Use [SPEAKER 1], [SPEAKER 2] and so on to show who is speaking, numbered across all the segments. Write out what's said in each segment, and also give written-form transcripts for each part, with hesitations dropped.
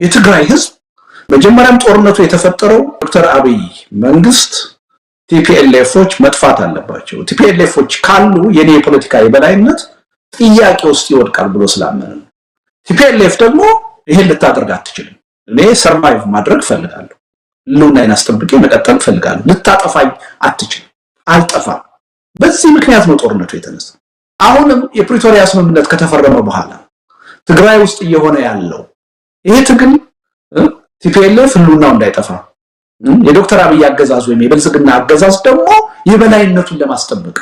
[SPEAKER 1] የትግራይ ህዝብ መጀመሪያም ጦርነቱ የተፈጠረው ዶክተር አብይ መንግስት ቲፒኤልኤፎች መጥፋት አለባቸው፣ ቲፒኤልኤፎች ካሉ የኔ የፖለቲካ የበላይነት ጥያቄ ውስጥ ይወድቃል ብሎ ስላመነ ነው። ቲፒኤልኤፍ ደግሞ ይሄን ልታደርግ አትችልም። እኔ ሰርቫይቭ ማድረግ ፈልጋለሁ፣ ልውናይን አስጠብቄ መቀጠል ፈልጋለሁ። ልታጠፋኝ አትችልም፣ አልጠፋም። በዚህ ምክንያት ነው ጦርነቱ የተነሳው። አሁንም የፕሪቶሪያ ስምምነት ከተፈረመ በኋላ ትግራይ ውስጥ እየሆነ ያለው ይሄ ትግል ቲፒኤልኤፍ ህልውናው እንዳይጠፋ የዶክተር አብይ አገዛዝ ወይም የብልጽግና አገዛዝ ደግሞ የበላይነቱን ለማስጠበቅ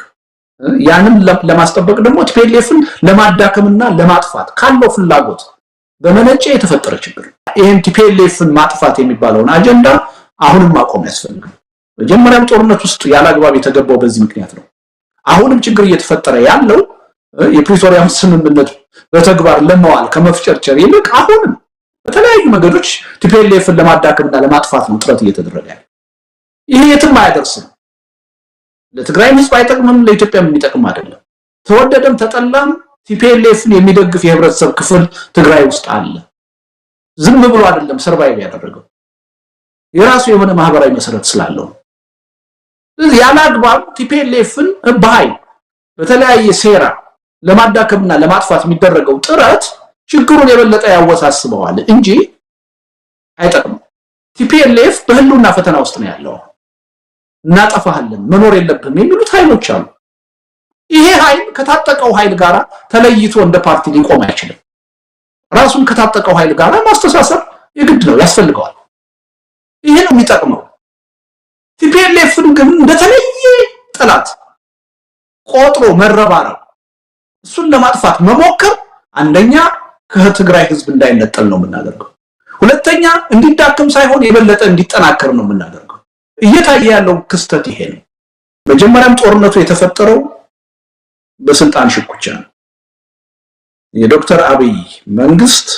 [SPEAKER 1] ያንን ለማስጠበቅ ደግሞ ቲፒኤልኤፍን ለማዳከምና ለማጥፋት ካለው ፍላጎት በመነጨ የተፈጠረ ችግር። ይሄን ቲፒኤልኤፍን ማጥፋት የሚባለውን አጀንዳ አሁንም ማቆም ያስፈልጋል። መጀመሪያም ጦርነት ውስጥ ያላግባብ የተገባው በዚህ ምክንያት ነው። አሁንም ችግር እየተፈጠረ ያለው የፕሪቶሪያውን ስምምነት በተግባር ለማዋል ከመፍጨርጨር ይልቅ አሁንም በተለያዩ መንገዶች ቲፒኤልኤፍን ለማዳከምና ለማጥፋት ነው ጥረት እየተደረገ ያለው። ይሄ የትም አያደርስም። ለትግራይ ህዝብ አይጠቅምም፣ ለኢትዮጵያም የሚጠቅም አይደለም። ተወደደም ተጠላም ቲፒኤልኤፍን የሚደግፍ የህብረተሰብ ክፍል ትግራይ ውስጥ አለ። ዝም ብሎ አይደለም ሰርቫይቭ ያደረገው፣ የራሱ የሆነ ማህበራዊ መሰረት ስላለው ያላግባብ ቲፒኤልኤፍን በኃይል በተለያየ ሴራ ለማዳከምና ለማጥፋት የሚደረገው ጥረት ችግሩን የበለጠ ያወሳስበዋል እንጂ አይጠቅምም። ቲፒኤልኤፍ በህልውና ፈተና ውስጥ ነው ያለው። እናጠፋለን፣ መኖር የለብንም የሚሉት ኃይሎች አሉ። ይሄ ኃይል ከታጠቀው ኃይል ጋር ተለይቶ እንደ ፓርቲ ሊቆም አይችልም። ራሱን ከታጠቀው ኃይል ጋር ማስተሳሰር የግድ ነው፣ ያስፈልገዋል። ይሄ ነው የሚጠቅመው። ቲፒኤልኤፍን ግን እንደተለየ ጠላት ቆጥሮ መረባረብ፣ እሱን ለማጥፋት መሞከር አንደኛ ከትግራይ ህዝብ እንዳይነጠል ነው የምናደርገው። ሁለተኛ እንዲዳከም ሳይሆን የበለጠ እንዲጠናከር ነው የምናደርገው። እየታየ ያለው ክስተት ይሄ ነው። መጀመሪያም ጦርነቱ የተፈጠረው በስልጣን ሽኩቻ ነው። የዶክተር አብይ መንግስት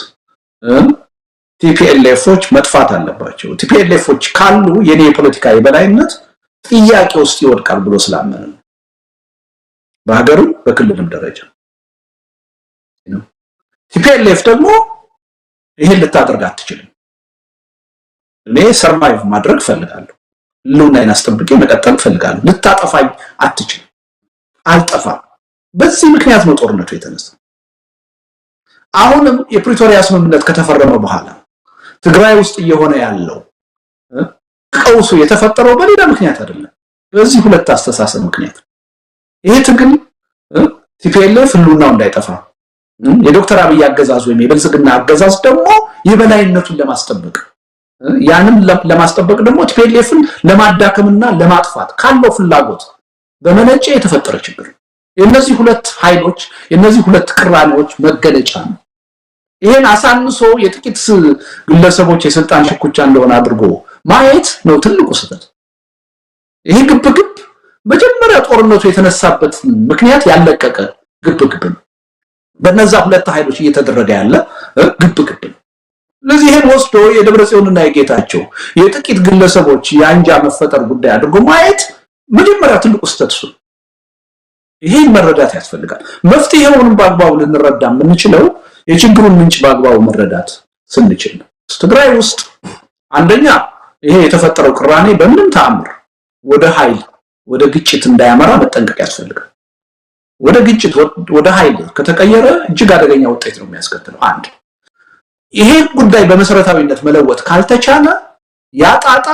[SPEAKER 1] ቲፒኤልኤፎች መጥፋት አለባቸው፣ ቲፒኤልኤፎች ካሉ የኔ የፖለቲካ የበላይነት ጥያቄ ውስጥ ይወድቃል ብሎ ስላመነ ነው። በሀገርም በክልልም ደረጃ ቲፒኤልኤፍ ደግሞ ይሄን ልታደርግ አትችልም። እኔ ሰርቫይቭ ማድረግ ፈልጋለሁ፣ ልውናይን አስጠብቄ መቀጠል ፈልጋለሁ። ልታጠፋኝ አትችልም፣ አልጠፋም። በዚህ ምክንያት ነው ጦርነቱ የተነሳው። አሁንም የፕሪቶሪያ ስምምነት ከተፈረመ በኋላ ትግራይ ውስጥ እየሆነ ያለው ቀውሱ የተፈጠረው በሌላ ምክንያት አይደለም፣ በዚህ ሁለት አስተሳሰብ ምክንያት ነው። ይሄ ትግል ቲፒኤልኤፍ ህልውናው እንዳይጠፋ የዶክተር አብይ አገዛዝ ወይም የብልጽግና አገዛዝ ደግሞ የበላይነቱን ለማስጠበቅ ያንን ለማስጠበቅ ደግሞ ቲፒኤልኤፍን ለማዳከምና ለማጥፋት ካለው ፍላጎት በመነጨ የተፈጠረ ችግር። የነዚህ ሁለት ኃይሎች የነዚህ ሁለት ቅራኔዎች መገለጫ ነው። ይሄን አሳንሶ የጥቂት ግለሰቦች የስልጣን ሽኩቻ እንደሆነ አድርጎ ማየት ነው ትልቁ ስህተት። ይሄ ግብግብ መጀመሪያ ጦርነቱ የተነሳበት ምክንያት ያለቀቀ ግብግብ ነው። በነዛ ሁለት ኃይሎች እየተደረገ ያለ ግብግብ ነው። ስለዚህ ይሄን ወስዶ የደብረጽዮንና የጌታቸው የጥቂት ግለሰቦች የአንጃ መፈጠር ጉዳይ አድርጎ ማየት መጀመሪያ ትልቁ ስህተት ነው። ይሄን መረዳት ያስፈልጋል። መፍትሄውን በአግባቡ ልንረዳ የምንችለው የችግሩን ምንጭ በአግባቡ መረዳት ስንችል ነው። ትግራይ ውስጥ አንደኛ ይሄ የተፈጠረው ቅራኔ በምንም ተአምር ወደ ኃይል ወደ ግጭት እንዳያመራ መጠንቀቅ ያስፈልጋል። ወደ ግጭት ወደ ኃይል ከተቀየረ እጅግ አደገኛ ውጤት ነው የሚያስከትለው። አንድ ይሄ ጉዳይ በመሰረታዊነት መለወጥ ካልተቻለ ያጣጣ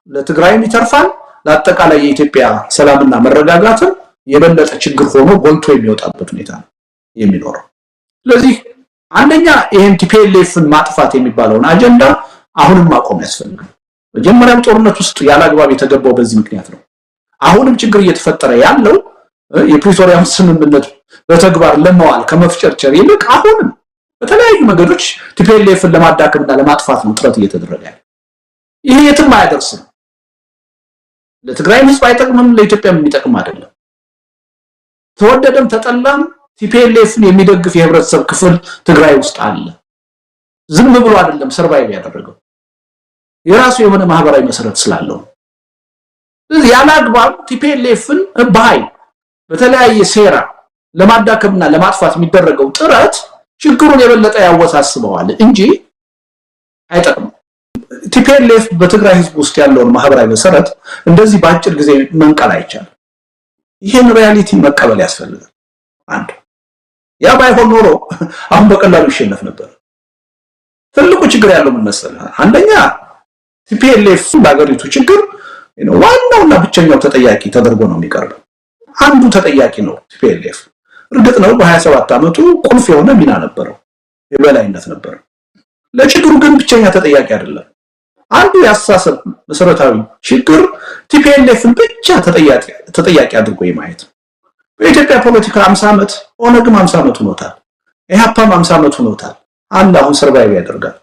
[SPEAKER 1] ለትግራይም ይተርፋል፣ ለአጠቃላይ የኢትዮጵያ ሰላምና መረጋጋትም የበለጠ ችግር ሆኖ ጎልቶ የሚወጣበት ሁኔታ ነው የሚኖረው። ስለዚህ አንደኛ ይሄን ቲፒኤልኤፍን ማጥፋት የሚባለውን አጀንዳ አሁንም ማቆም ያስፈልጋል። መጀመሪያም ጦርነት ውስጥ ያላግባብ የተገባው በዚህ ምክንያት ነው። አሁንም ችግር እየተፈጠረ ያለው የፕሪቶሪያውን ስምምነት በተግባር ለማዋል ከመፍጨርጨር ይልቅ አሁንም በተለያዩ መንገዶች ቲፒኤልኤፍን ለማዳከምና ለማጥፋት ነው ጥረት እየተደረገ ያለው። ይሄ የትም አያደርስም። ለትግራይ ህዝብ አይጠቅምም፣ ለኢትዮጵያም የሚጠቅም አይደለም። ተወደደም ተጠላም ቲፒኤልኤፍን የሚደግፍ የህብረተሰብ ክፍል ትግራይ ውስጥ አለ። ዝም ብሎ አይደለም ሰርቫይቭ ያደረገው፣ የራሱ የሆነ ማህበራዊ መሰረት ስላለው። ያላግባብ ቲፒኤልኤፍን በኃይል በተለያየ ሴራ ለማዳከምና ለማጥፋት የሚደረገው ጥረት ችግሩን የበለጠ ያወሳስበዋል እንጂ አይጠቅም። ቲፒኤልኤፍ በትግራይ ህዝብ ውስጥ ያለውን ማህበራዊ መሰረት እንደዚህ በአጭር ጊዜ መንቀል አይቻልም። ይሄን ሪያሊቲ መቀበል ያስፈልጋል። አንድ ያ ባይሆን ኖሮ አሁን በቀላሉ ይሸነፍ ነበር። ትልቁ ችግር ያለው ምን መሰለህ? አንደኛ ቲፒኤልኤፍ በአገሪቱ ችግር ዋናውና ብቸኛው ተጠያቂ ተደርጎ ነው የሚቀርበው። አንዱ ተጠያቂ ነው ቲፒኤልኤፍ። እርግጥ ነው በ27 ዓመቱ ቁልፍ የሆነ ሚና ነበረው፣ የበላይነት ነበር። ለችግሩ ግን ብቸኛ ተጠያቂ አይደለም። አንዱ ያሳሰብ መሰረታዊ ችግር ቲፒኤልኤፍን ብቻ ተጠያቂ አድርጎ የማየት ነው። በኢትዮጵያ ፖለቲካ 50 ዓመት ኦነግም 50 ዓመት ሆኖታል፣ ኢህአፓም 50 ዓመት ሆኖታል። አንድ አሁን ሰርቫይቭ ያደርጋል።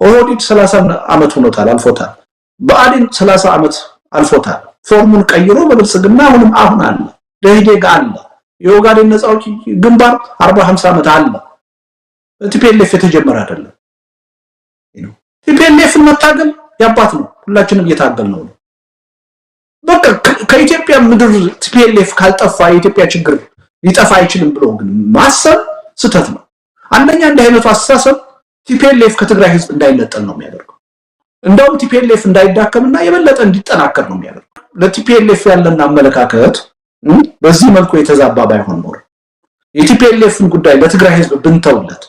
[SPEAKER 1] ኦህዴድ 30 ዓመት ሆኖታል፣ አልፎታል። ብአዴን 30 ዓመት አልፎታል። ፎርሙን ቀይሮ በብልጽግና አሁን አለ። ደኢህዴግ አለ። የኦጋዴን ነፃ አውጪ ግንባር 40-50 ዓመት አለ። ቲፒኤልኤፍ የተጀመረ አይደለም። ቲፒኤልኤፍን መታገል ያባት ነው። ሁላችንም እየታገል ነው። በቃ ከኢትዮጵያ ምድር ቲፒኤልኤፍ ካልጠፋ የኢትዮጵያ ችግር ሊጠፋ አይችልም ብሎ ግን ማሰብ ስተት ነው። አንደኛ እንደ አይነቱ አስተሳሰብ ቲፒኤልኤፍ ከትግራይ ህዝብ እንዳይነጠል ነው የሚያደርገው። እንደውም ቲፒኤልኤፍ እንዳይዳከምና የበለጠ እንዲጠናከር ነው የሚያደርገው። ለቲፒኤልኤፍ ያለን አመለካከት በዚህ መልኩ የተዛባ ባይሆን ኖሮ የቲፒኤልኤፍን ጉዳይ ለትግራይ ህዝብ ብንተውለት፣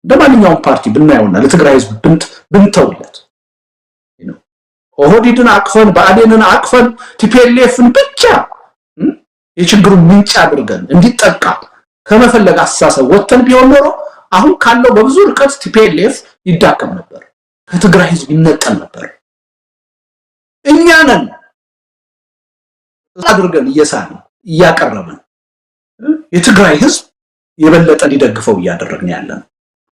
[SPEAKER 1] እንደማንኛውም ፓርቲ ብናየውና ለትግራይ ህዝብ ብንተውለት ኦህዴድን አቅፈን ብአዴንን አቅፈን ቲፒኤልኤፍን ብቻ የችግሩን ምንጭ አድርገን እንዲጠቃ ከመፈለግ አስተሳሰብ ወጥተን ቢሆን ኖሮ አሁን ካለው በብዙ ርቀት ቲፒኤልኤፍ ይዳከም ነበር፣ ከትግራይ ህዝብ ይነጠል ነበር። እኛንን አድርገን እያቀረብን የትግራይ ህዝብ የበለጠ ሊደግፈው እያደረግን ያለን።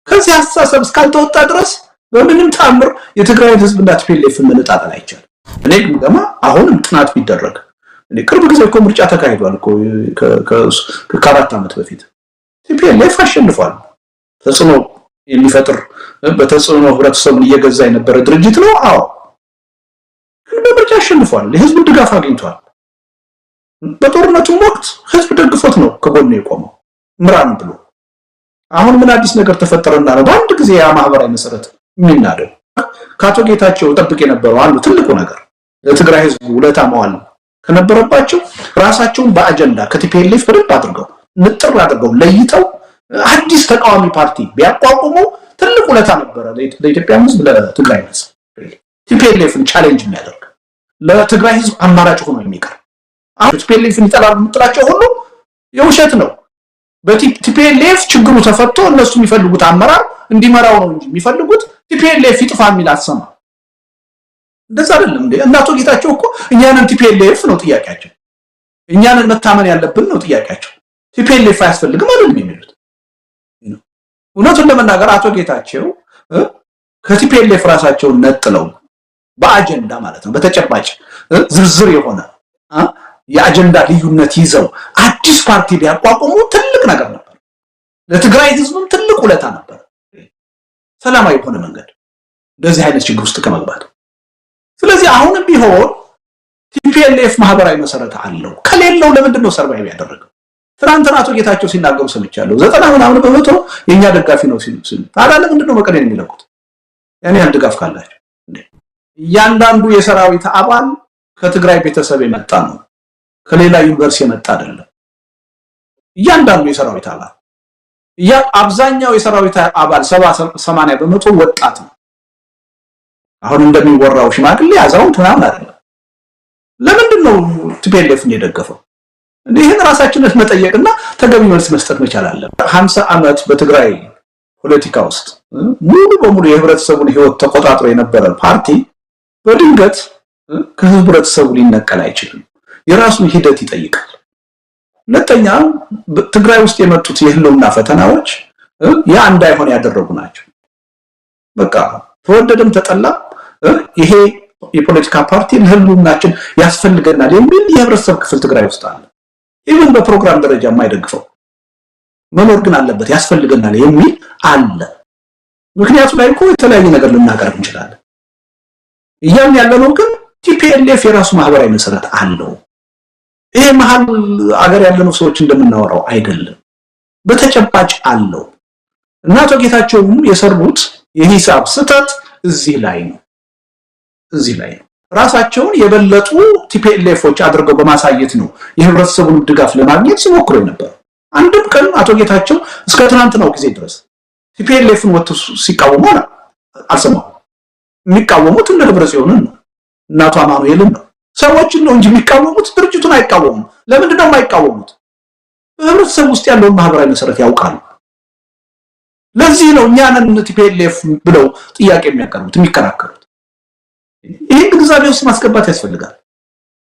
[SPEAKER 1] ከዚህ አስተሳሰብ እስካልተወጣ ድረስ በምንም ተአምር የትግራይ ህዝብና ቲፒኤልኤፍን መነጣጠል አይቻልም። እኔ ግምገማ አሁንም ጥናት ቢደረግ ቅርብ ጊዜ እኮ ምርጫ ተካሂዷል እኮ ከ4 ዓመት በፊት ቲፒኤልኤፍ አሸንፏል። ተጽዕኖ የሚፈጥር በተጽዕኖ ህብረተሰቡን እየገዛ የነበረ ድርጅት ነው። አዎ ግን በምርጫ አሸንፏል። የህዝብ ድጋፍ አግኝቷል። በጦርነቱም ወቅት ህዝብ ደግፎት ነው ከጎኑ የቆመው ምራን ብሎ። አሁን ምን አዲስ ነገር ተፈጠረና ነው በአንድ ጊዜ ያ ማህበራዊ መሰረት የሚናደው? ከአቶ ጌታቸው ጠብቅ የነበረው አንዱ ትልቁ ነገር ለትግራይ ህዝብ ውለታ መዋል ከነበረባቸው ራሳቸውን በአጀንዳ ከቲፒኤልኤፍ በደንብ አድርገው ንጥር አድርገው ለይተው አዲስ ተቃዋሚ ፓርቲ ቢያቋቁሙ ትልቁ ውለታ ነበረ ለኢትዮጵያ ህዝብ፣ ለትግራይ ህዝብ። ቲፒኤልኤፍን ቻሌንጅ የሚያደርግ ለትግራይ ህዝብ አማራጭ ሆኖ የሚቀር አሁን ቲፒኤልኤፍን ይጠላሉ የምትላቸው ሁሉ የውሸት ነው። በቲፒኤልኤፍ ችግሩ ተፈቶ እነሱ የሚፈልጉት አመራር እንዲመራው ነው እንጂ የሚፈልጉት ቲፒኤልኤፍ ይጥፋ የሚል አትሰማ። እንደዛ አይደለም እንዴ? እናቶ ጌታቸው እኮ እኛንን ቲፒኤልኤፍ ነው ጥያቄያቸው፣ እኛንን መታመን ያለብን ነው ጥያቄያቸው። ቲፒኤልኤፍ አያስፈልግም አይደለም የሚሉት። እውነቱን ለመናገር አቶ ጌታቸው ከቲፒኤልኤፍ ራሳቸውን ነጥለው በአጀንዳ ማለት ነው በተጨባጭ ዝርዝር የሆነ የአጀንዳ ልዩነት ይዘው አዲስ ፓርቲ ቢያቋቁሙ ትልቅ ነገር ነበር። ለትግራይ ህዝብም ትልቅ ውለታ ነበር። ሰላማዊ በሆነ መንገድ እንደዚህ አይነት ችግር ውስጥ ከመግባት። ስለዚህ አሁንም ቢሆን ቲፒኤልኤፍ ማህበራዊ መሰረት አለው። ከሌለው ለምንድን ነው ሰርቫይቭ ያደረገው? ትናንትና አቶ ጌታቸው ሲናገሩ ሰምቻለሁ። 90% የኛ ደጋፊ ነው ሲሉ ታዲያ ለምንድን ነው መቀሌን የሚለቁት? ያኔ ያህል ድጋፍ ካላቸው እያንዳንዱ የሰራዊት አባል ከትግራይ ቤተሰብ የመጣ ነው፣ ከሌላ ዩኒቨርሲቲ የመጣ አይደለም። እያንዳንዱ የሰራዊት አባል አብዛኛው የሰራዊት አባል 70-80% ወጣት ነው። አሁን እንደሚወራው ሽማግሌ አዛውንት ምናምን አይደለም። ለምንድን ነው ቲፒኤልኤፍን የደገፈው? ይሄን ራሳችንን መጠየቅና ተገቢ መልስ መስጠት መቻል አለብን። 50 ዓመት በትግራይ ፖለቲካ ውስጥ ሙሉ በሙሉ የህብረተሰቡን ህይወት ተቆጣጥሮ የነበረ ፓርቲ በድንገት ከህብረተሰቡ ሊነቀል አይችልም። የራሱን ሂደት ይጠይቃል። ሁለተኛ ትግራይ ውስጥ የመጡት የህልውና ፈተናዎች ያ እንዳይሆን ያደረጉ ናቸው። በቃ ተወደደም ተጠላ ይሄ የፖለቲካ ፓርቲ ለህልውናችን ያስፈልገናል የሚል የህብረተሰብ ክፍል ትግራይ ውስጥ አለ። ይህን በፕሮግራም ደረጃ የማይደግፈው መኖር ግን አለበት ያስፈልገናል የሚል አለ። ምክንያቱ ላይ እኮ የተለያየ ነገር ልናቀርብ እንችላለን። እያልን ያለነው ግን ቲፒኤልኤፍ የራሱ ማህበራዊ መሰረት አለው። ይሄ መሀል አገር ያለነው ሰዎች እንደምናወራው አይደለም፣ በተጨባጭ አለው። እና አቶ ጌታቸውም የሰሩት የሂሳብ ስህተት እዚህ ላይ ነው ራሳቸውን የበለጡ ቲፒኤልኤፎች አድርገው በማሳየት ነው የህብረተሰቡን ድጋፍ ለማግኘት ሲሞክሩ ነበር። አንድም ቀን አቶ ጌታቸው እስከ ትናንትናው ጊዜ ድረስ ቲፒኤልኤፍን ወጥተው ሲቃወሙ አልሰማሁም። የሚቃወሙት እነ ደብረጽዮንን ነው እና አቶ አማኑኤልን ነው። ሰዎችን ነው እንጂ የሚቃወሙት ድርጅቱን አይቃወሙም። ለምንድን ነው የማይቃወሙት? በህብረተሰብ ውስጥ ያለውን ማህበራዊ መሰረት ያውቃሉ። ለዚህ ነው እኛንን ቲፒኤልኤፍ ብለው ጥያቄ የሚያቀርቡት የሚከራከሩት። ይህን ግንዛቤ ውስጥ ማስገባት ያስፈልጋል።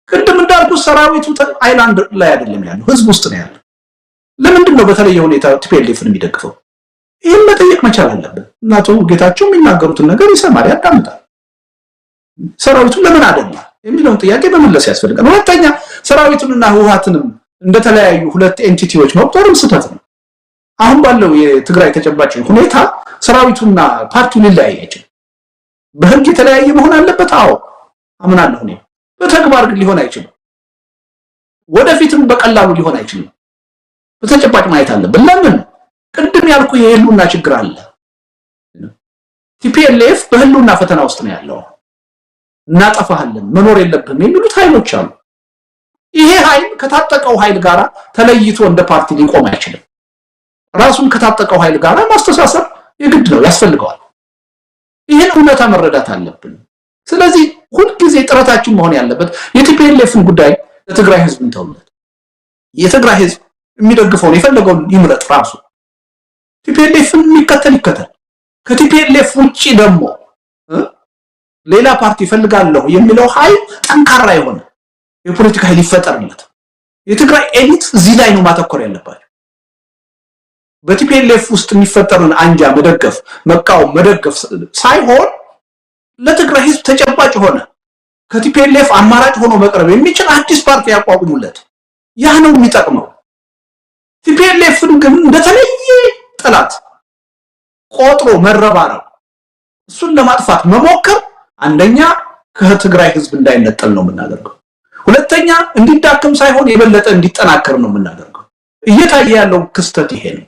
[SPEAKER 1] ቅድም እንዳልኩት ሰራዊቱ አይላንድ ላይ አይደለም ያለው፣ ህዝብ ውስጥ ነው ያለው። ለምንድን ነው በተለየ ሁኔታ ቲፒኤልኤፍን የሚደግፈው? ይህን መጠየቅ መቻል አለብን። እና አቶ ጌታቸው የሚናገሩትን ነገር ይሰማል፣ ያዳምጣል። ሰራዊቱን ለምን አደላ የሚለውን ጥያቄ በመለስ ያስፈልጋል። ሁለተኛ ሰራዊቱንና ህወሓትንም እንደተለያዩ ሁለት ኤንቲቲዎች መቁጠርም ስህተት ነው። አሁን ባለው የትግራይ ተጨባጭ ሁኔታ ሰራዊቱና ፓርቲው ሊለያይ አይችልም። በህግ የተለያየ መሆን አለበት። አዎ አምናለሁ እኔ። በተግባር ግን ሊሆን አይችልም። ወደፊትም በቀላሉ ሊሆን አይችልም። በተጨባጭ ማየት አለብን። ለምን? ቅድም ያልኩ የህልውና ችግር አለ። ቲፒኤልኤፍ በህልውና ፈተና ውስጥ ነው ያለው። እናጠፋለን፣ መኖር የለብንም የሚሉት ኃይሎች አሉ። ይሄ ኃይል ከታጠቀው ኃይል ጋር ተለይቶ እንደ ፓርቲ ሊቆም አይችልም። ራሱን ከታጠቀው ኃይል ጋር ማስተሳሰር የግድ ነው፣ ያስፈልገዋል። ይሄን እውነታ መረዳት አለብን። ስለዚህ ሁልጊዜ ጥረታችን መሆን ያለበት የቲፒኤልኤፍን ጉዳይ ለትግራይ ህዝብ እንተውለት። የትግራይ ህዝብ የሚደግፈውን የፈለገውን ይምረጥ ራሱ። ቲፒኤልኤፍን የሚከተል ይከተል። ከቲፒኤልኤፍ ውጪ ደግሞ ሌላ ፓርቲ ፈልጋለሁ የሚለው ኃይል ጠንካራ የሆነ የፖለቲካ ኃይል ይፈጠርለት። የትግራይ ኤሊት እዚህ ላይ ነው ማተኮር ያለባቸው። በቲፒኤልኤፍ ውስጥ የሚፈጠርን አንጃ መደገፍ፣ መቃወም፣ መደገፍ ሳይሆን ለትግራይ ህዝብ ተጨባጭ ሆነ ከቲፒኤልኤፍ አማራጭ ሆኖ መቅረብ የሚችል አዲስ ፓርቲ ያቋቁሙለት። ያ ነው የሚጠቅመው። ቲፒኤልኤፍን ግን እንደተለየ ጠላት ቆጥሮ መረባረብ፣ እሱን ለማጥፋት መሞከር አንደኛ ከትግራይ ህዝብ እንዳይነጠል ነው የምናደርገው። ሁለተኛ እንዲዳከም ሳይሆን የበለጠ እንዲጠናከር ነው የምናደርገው። እየታየ ያለው ክስተት ይሄ ነው።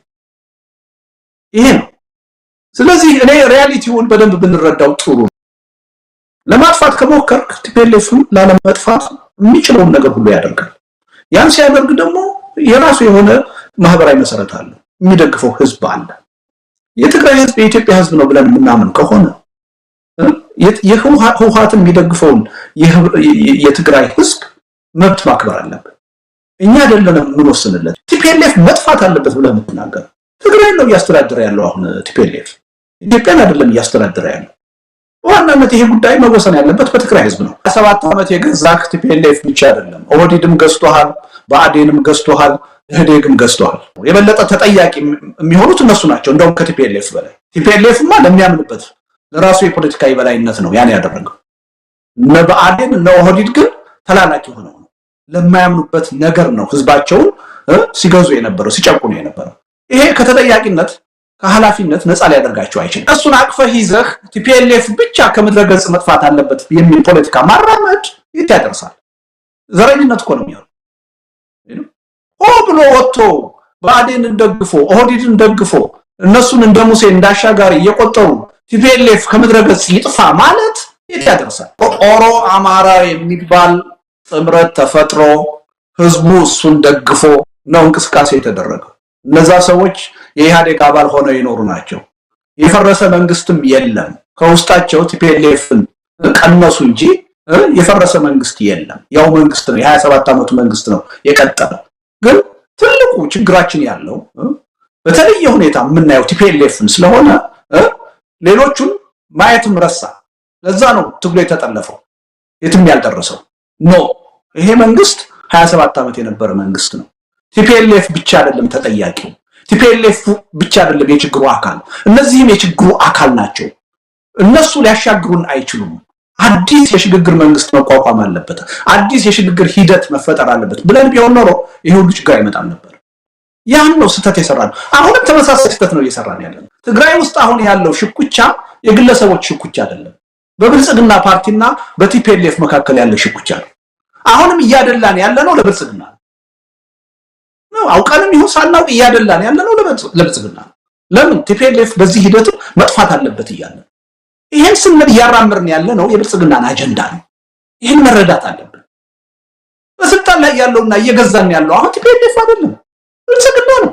[SPEAKER 1] ስለዚህ እኔ ሪያሊቲውን በደንብ ብንረዳው ጥሩ ነው። ለማጥፋት ከሞከርክ ቲፒኤልኤፍን ላለማጥፋት የሚችለውን ነገር ሁሉ ያደርጋል። ያን ሲያደርግ ደግሞ የራሱ የሆነ ማህበራዊ መሰረት አለ፣ የሚደግፈው ህዝብ አለ። የትግራይ ህዝብ የኢትዮጵያ ህዝብ ነው ብለን የምናምን ከሆነ የህወሓትን የሚደግፈውን የትግራይ ህዝብ መብት ማክበር አለበት። እኛ አይደለንም የምንወስንለት። ቲፒኤልኤፍ መጥፋት አለበት ብለን የምትናገር ትግራይ ነው እያስተዳደረ ያለው። አሁን ቲፒኤልኤፍ ኢትዮጵያን አይደለም እያስተዳደረ ያለው። በዋናነት ይሄ ጉዳይ መወሰን ያለበት በትግራይ ህዝብ ነው። 7 ዓመት የገዛክ ቲፒኤልኤፍ ብቻ አይደለም፣ ኦህዴድም ገዝቶሃል፣ ብአዴንም ገዝቶሃል፣ ኢህዴግም ገዝቶሃል። የበለጠ ተጠያቂ የሚሆኑት እነሱ ናቸው እንደውም ከቲፒኤልኤፍ በላይ። ቲፒኤልኤፍማ ለሚያምንበት ለራሱ የፖለቲካ የበላይነት ነው ያን ያደረገው። እነ ብአዴን እነ ኦህዴድ ግን ተላላኪ ሆነው ነው ለማያምኑበት ነገር ነው ህዝባቸውን ሲገዙ የነበረው ሲጨቁኑ የነበረው። ይሄ ከተጠያቂነት ከኃላፊነት ነፃ ሊያደርጋቸው አይችልም። እሱን አቅፈህ ይዘህ ቲፒኤልኤፍ ብቻ ከምድረ ገጽ መጥፋት አለበት የሚል ፖለቲካ ማራመድ የት ያደርሳል? ዘረኝነት እኮ ነው የሚሆነው። ሆ ብሎ ወጥቶ ብአዴንን ደግፎ ኦህዴድን ደግፎ እነሱን እንደ ሙሴ እንዳሻጋሪ እየቆጠሩ ቲፒኤልኤፍ ከምድረ ገጽ ይጥፋ ማለት የት ያደርሳል? ኦሮ አማራ የሚባል ጥምረት ተፈጥሮ ህዝቡ እሱን ደግፎ ነው እንቅስቃሴ የተደረገው። እነዛ ሰዎች የኢህአዴግ አባል ሆነው ይኖሩ ናቸው። የፈረሰ መንግስትም የለም። ከውስጣቸው ቲፒኤልኤፍን ቀነሱ እንጂ የፈረሰ መንግስት የለም። ያው መንግስት ነው፣ የ27 ዓመቱ መንግስት ነው የቀጠለ። ግን ትልቁ ችግራችን ያለው በተለየ ሁኔታ የምናየው ቲፒኤልኤፍን ስለሆነ ሌሎቹን ማየትም ረሳ። ለዛ ነው ትግሉ የተጠለፈው የትም ያልደረሰው። ኖ ይሄ መንግስት 27 ዓመት የነበረ መንግስት ነው። ቲፒኤልኤፍ ብቻ አይደለም ተጠያቂው። ቲፒኤልኤፍ ብቻ አይደለም የችግሩ አካል። እነዚህም የችግሩ አካል ናቸው። እነሱ ሊያሻግሩን አይችሉም። አዲስ የሽግግር መንግስት መቋቋም አለበት። አዲስ የሽግግር ሂደት መፈጠር አለበት ብለን ቢሆን ኖሮ ይሄ ሁሉ ችግር አይመጣም ነበር። ያን ነው ስህተት የሰራነው። አሁንም ተመሳሳይ ስህተት ነው እየሰራን ያለነው። ትግራይ ውስጥ አሁን ያለው ሽኩቻ የግለሰቦች ሽኩቻ አይደለም። በብልጽግና ፓርቲና በቲፒኤልኤፍ መካከል ያለ ሽኩቻ ነው። አሁንም እያደላን ያለነው ለብልጽግና ነው። አውቀንም ይሁን ሳናውቅ እያደላን ያለነው ለብልጽግና ነው። ለምን? ቲፒኤልኤፍ በዚህ ሂደት መጥፋት አለበት እያለ ይሄን ስንል ያራምርን ያለ ነው የብልጽግናን አጀንዳ ነው። ይሄን መረዳት አለብን። በስልጣን ላይ ያለውና እየገዛን ያለው አሁን ቲፒኤልኤፍ አይደለም ብልጽግና ነው።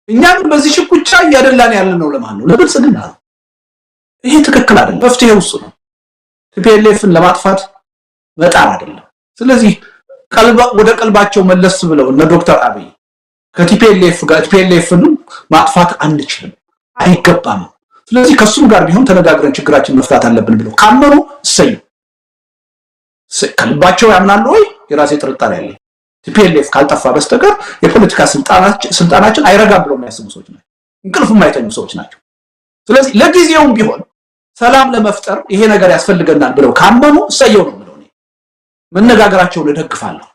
[SPEAKER 1] እኛም በዚህ ሽኩቻ እያደላን ያለ ነው ለማን ነው? ለብልጽግና ነው። ይሄ ትክክል አይደለም። መፍትሄው እሱ ነው። ቲፒኤልኤፍን ለማጥፋት መጣር አይደለም። ስለዚህ ወደ ቀልባቸው መለስ ብለው እነ ዶክተር አብይ ከቲፒኤልኤፍ ጋር ቲፒኤልኤፍን ማጥፋት አንችልም፣ አይገባም። ስለዚህ ከሱም ጋር ቢሆን ተነጋግረን ችግራችን መፍታት አለብን ብለው ካመኑ እሰዩ። ከልባቸው ያምናሉ ወይ? የራሴ ጥርጣሬ አለኝ። ቲፒኤልኤፍ ካልጠፋ በስተቀር የፖለቲካ ስልጣናችን አይረጋም ብለው የሚያስቡ ሰዎች ናቸው። እንቅልፍ የማይተኙ ሰዎች ናቸው። ስለዚህ ለጊዜውም ቢሆን ሰላም ለመፍጠር ይሄ ነገር ያስፈልገናል ብለው ካመኑ እሰየው ነው ብለው መነጋገራቸውን እደግፋለሁ።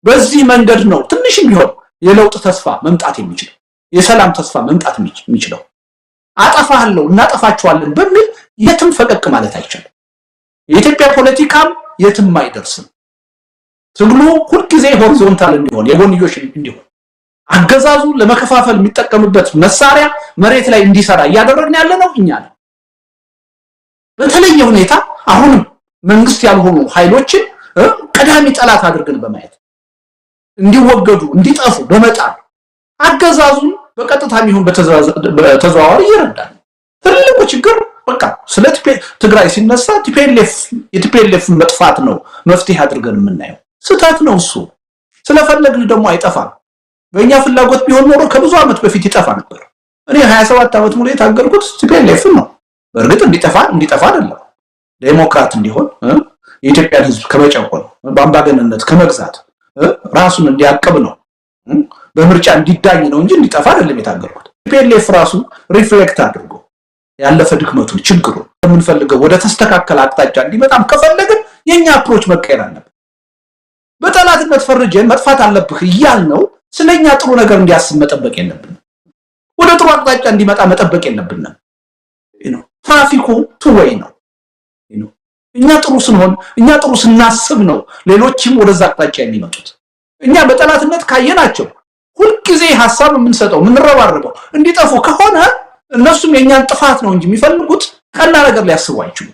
[SPEAKER 1] በዚህ መንገድ ነው ትንሽም ቢሆን የለውጥ ተስፋ መምጣት የሚችለው፣ የሰላም ተስፋ መምጣት የሚችለው። አጠፋለሁ እናጠፋቸዋለን በሚል የትም ፈቀቅ ማለት አይቻልም። የኢትዮጵያ ፖለቲካም የትም አይደርስም። ትግሉ ሁልጊዜ ሆሪዞንታል እንዲሆን የጎንዮሽ እንዲሆን አገዛዙ ለመከፋፈል የሚጠቀምበት መሳሪያ መሬት ላይ እንዲሰራ እያደረግን ያለ ነው እኛ ነው። በተለየ ሁኔታ አሁንም መንግስት ያልሆኑ ኃይሎችን ቀዳሚ ጠላት አድርገን በማየት እንዲወገዱ እንዲጠፉ በመጣር አገዛዙን በቀጥታም ይሁን በተዘዋዋሪ ይረዳል። ትልቁ ችግር በቃ ስለ ትግራይ ሲነሳ የቲፒኤልኤፍ መጥፋት ነው መፍትሄ አድርገን የምናየው። ስህተት ነው እሱ። ስለፈለግን ደግሞ አይጠፋም። በእኛ ፍላጎት ቢሆን ኖሮ ከብዙ ዓመት በፊት ይጠፋ ነበር። እኔ 27 ዓመት ሙሉ የታገልኩት ቲፒኤልኤፍ ነው። በእርግጥ እንዲጠፋ አይደለም፣ ዴሞክራት እንዲሆን የኢትዮጵያን ህዝብ ከመጨቆን በአምባገነንነት ከመግዛት ራሱን እንዲያቀብ ነው፣ በምርጫ እንዲዳኝ ነው እንጂ እንዲጠፋ አይደለም የታገልኩት። ቲፒኤልኤፍ ራሱ ሪፍሌክት አድርጎ ያለፈ ድክመቱን ችግሩን የምንፈልገው ወደ ተስተካከለ አቅጣጫ እንዲመጣም ከፈለግን የኛ አፕሮች መቀየር አለበት። በጠላትነት ፈርጀን መጥፋት አለብህ እያልነው ስለኛ ጥሩ ነገር እንዲያስብ መጠበቅ የለብንም። ወደ ጥሩ አቅጣጫ እንዲመጣ መጠበቅ የለብንም። ትራፊኩ ቱዌይ ነው። እኛ ጥሩ ስንሆን እኛ ጥሩ ስናስብ ነው ሌሎችም ወደዛ አቅጣጫ የሚመጡት። እኛ በጠላትነት ካየናቸው ሁልጊዜ ሐሳብ የምንሰጠው የምንረባረበው እንዲጠፉ ከሆነ እነሱም የኛን ጥፋት ነው እንጂ የሚፈልጉት ቀና ነገር ሊያስቡ አይችሉም።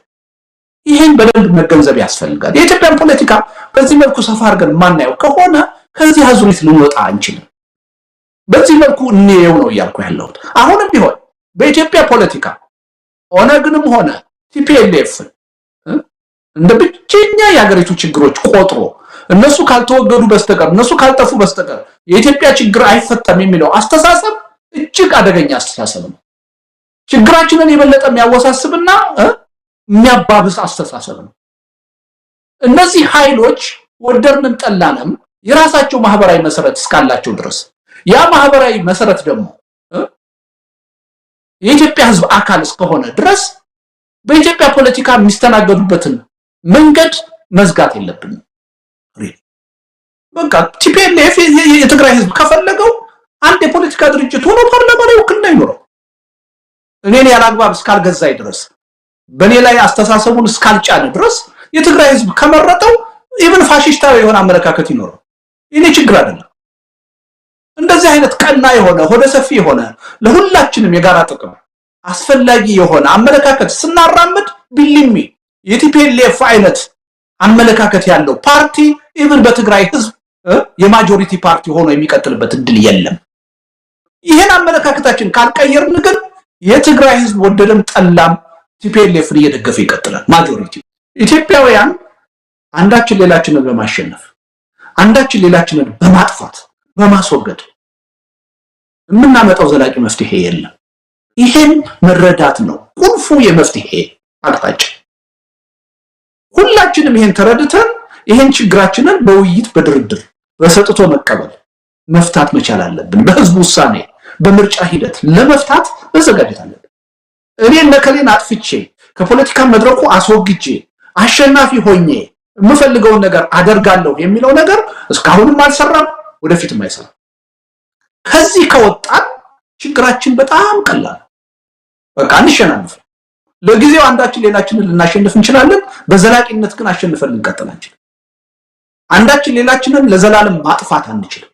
[SPEAKER 1] ይሄን በደንብ መገንዘብ ያስፈልጋል። የኢትዮጵያን ፖለቲካ በዚህ መልኩ ሰፋ አድርገን ማናየው ከሆነ ከዚህ አዙሪት ልንወጣ አንችልም። በዚህ መልኩ እንየው ነው እያልኩ ያለሁት። አሁንም ቢሆን በኢትዮጵያ ፖለቲካ ኦነግንም ሆነ ቲፒኤልኤፍ እንደ ብቸኛ የሀገሪቱ ችግሮች ቆጥሮ እነሱ ካልተወገዱ በስተቀር እነሱ ካልጠፉ በስተቀር የኢትዮጵያ ችግር አይፈታም የሚለው አስተሳሰብ እጅግ አደገኛ አስተሳሰብ ነው። ችግራችንን የበለጠ የሚያወሳስብና የሚያባብስ አስተሳሰብ ነው። እነዚህ ኃይሎች ወደድንም ጠላንም የራሳቸው ማህበራዊ መሰረት እስካላቸው ድረስ ያ ማህበራዊ መሰረት ደግሞ የኢትዮጵያ ህዝብ አካል እስከሆነ ድረስ በኢትዮጵያ ፖለቲካ የሚስተናገዱበትን መንገድ መዝጋት የለብንም። በቃ ቲፒኤልኤፍ የትግራይ ህዝብ ከፈለገው አንድ የፖለቲካ ድርጅት ሆኖ ፓርላማ ላይ ውክልና ይኖረው። እኔን ያላግባብ እስካልገዛይ ድረስ በኔ ላይ አስተሳሰቡን እስካልጫነ ድረስ የትግራይ ህዝብ ከመረጠው ኢቭን ፋሺስታዊ የሆነ አመለካከት ይኖረው። ይሄ ችግር አይደለም። እንደዚህ አይነት ቀና የሆነ ሆደ ሰፊ የሆነ ለሁላችንም የጋራ ጥቅም አስፈላጊ የሆነ አመለካከት ስናራምድ ቢልሚ የቲፒኤልኤፍ አይነት አመለካከት ያለው ፓርቲ ኢቭን በትግራይ ህዝብ የማጆሪቲ ፓርቲ ሆኖ የሚቀጥልበት እድል የለም። ይሄን አመለካከታችን ካልቀየርን ግን የትግራይ ህዝብ ወደደም ጠላም ቲፒኤልኤፍን እየደገፈ ይቀጥላል። ማጆሪቲ ኢትዮጵያውያን አንዳችን ሌላችንን በማሸነፍ አንዳችን ሌላችንን በማጥፋት በማስወገድ የምናመጣው ዘላቂ መፍትሄ የለም። ይሄን መረዳት ነው ቁልፉ የመፍትሄ አቅጣጫ። ሁላችንም ይሄን ተረድተን ይሄን ችግራችንን በውይይት በድርድር በሰጥቶ መቀበል መፍታት መቻል አለብን። በህዝብ ውሳኔ በምርጫ ሂደት ለመፍታት መዘጋጀት አለብን። እኔ ለከሌን አጥፍቼ ከፖለቲካ መድረኩ አስወግጄ አሸናፊ ሆኜ የምፈልገውን ነገር አደርጋለሁ የሚለው ነገር እስካሁንም አልሰራም፣ ወደፊትም አይሰራም። ከዚህ ከወጣን ችግራችን በጣም ቀላል። በቃ አንሸናነፍ። ለጊዜው አንዳችን ሌላችንን ልናሸንፍ እንችላለን፣ በዘላቂነት ግን አሸንፈን ልንቀጥል አንችልም። አንዳችን ሌላችንን ለዘላለም ማጥፋት አንችልም።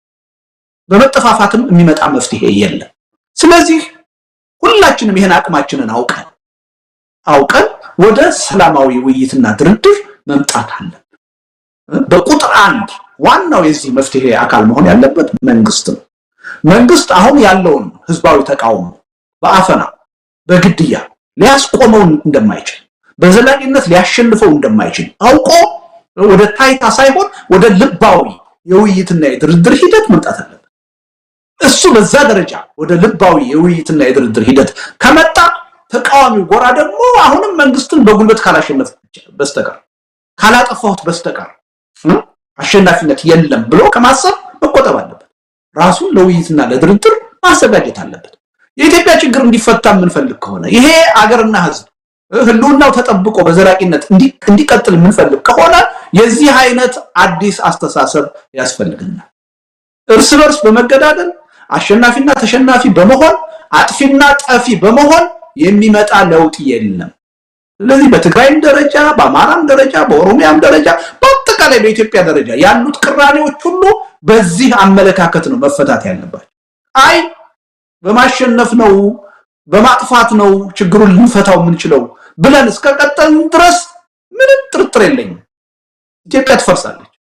[SPEAKER 1] በመጠፋፋትም የሚመጣ መፍትሄ የለም። ስለዚህ ሁላችንም ይሄን አቅማችንን አውቀን ወደ ሰላማዊ ውይይትና ድርድር መምጣት አለብን። በቁጥር 1 ዋናው የዚህ መፍትሄ አካል መሆን ያለበት መንግስት ነው። መንግስት አሁን ያለውን ህዝባዊ ተቃውሞ በአፈና በግድያ ሊያስቆመው እንደማይችል በዘላቂነት ሊያሸንፈው እንደማይችል አውቆ ወደ ታይታ ሳይሆን ወደ ልባዊ የውይይትና የድርድር ሂደት መምጣት አለበት። እሱ በዛ ደረጃ ወደ ልባዊ የውይይትና የድርድር ሂደት ከመጣ ተቃዋሚው ጎራ ደግሞ አሁንም መንግስትን በጉልበት ካላሸነፈ በስተቀር ካላጠፋሁት በስተቀር አሸናፊነት የለም ብሎ ከማሰብ መቆጠብ አለበት። ራሱን ለውይይትና ለድርድር ማዘጋጀት አለበት። የኢትዮጵያ ችግር እንዲፈታ የምንፈልግ ከሆነ ይሄ አገርና ህዝብ ህልውናው ተጠብቆ በዘላቂነት እንዲቀጥል የምንፈልግ ከሆነ የዚህ አይነት አዲስ አስተሳሰብ ያስፈልገናል። እርስ በርስ በመገዳደል አሸናፊና ተሸናፊ በመሆን አጥፊና ጠፊ በመሆን የሚመጣ ለውጥ የለም። ስለዚህ በትግራይም ደረጃ በአማራም ደረጃ በኦሮሚያም ደረጃ በአጠቃላይ በኢትዮጵያ ደረጃ ያሉት ቅራኔዎች ሁሉ በዚህ አመለካከት ነው መፈታት ያለባቸው። አይ በማሸነፍ ነው በማጥፋት ነው ችግሩን ልንፈታው የምንችለው ብለን እስከቀጠልን ድረስ ምንም ጥርጥር የለኝም ኢትዮጵያ ትፈርሳለች።